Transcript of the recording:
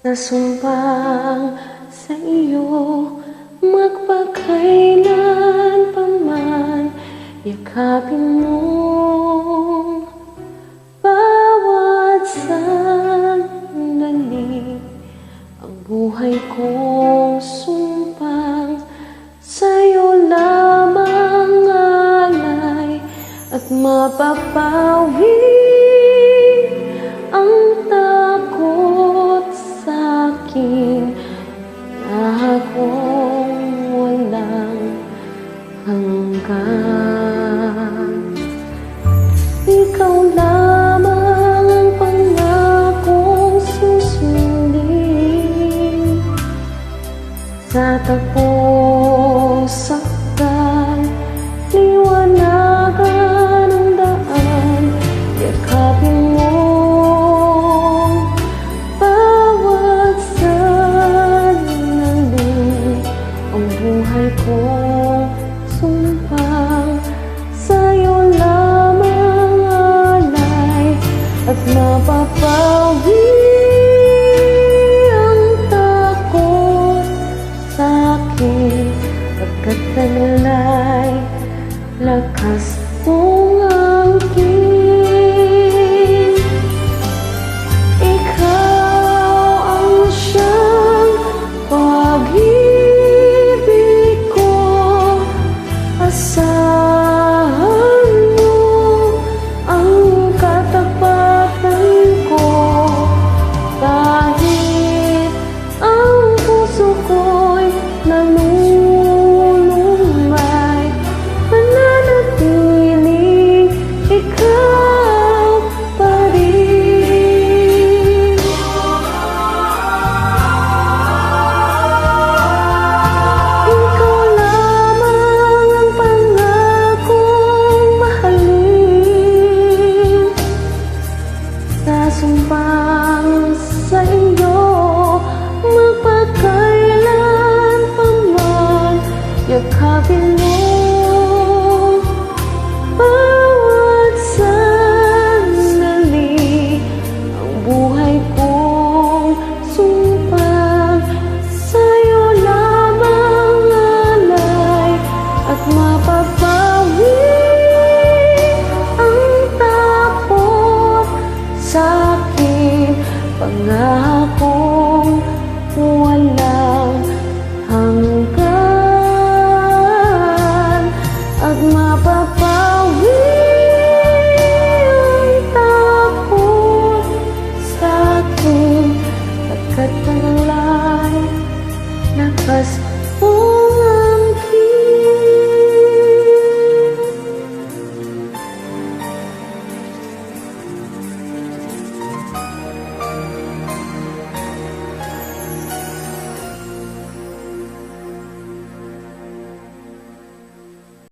Nasumpang sa iyo magpakailan pa man, yakapin mo bawat sandali. Ang buhay kong sumpang sa'yo lamang alay, at mapapawi ang takot sa'kin na akong walang hanggan. Ikaw lamang ang pangakong susundin sa tapong saktan, liwanagan ang daan, yakapin mo bawat sandali. Ang buhay kong sumpang sa'yo lamang alay, at mapapawi ang takot sa'kin, pagkat taglay lakas mong angkin. Ikaw ang siyang pag-ibig ko, asahan mo ang katapatan ko, kahit ang puso ko'y nalulumay, mananatiling ikaw pa rin. Ikaw lamang ang pangakong mahalin, nasumpang sa iyo magpakailan pa man, yakapin mo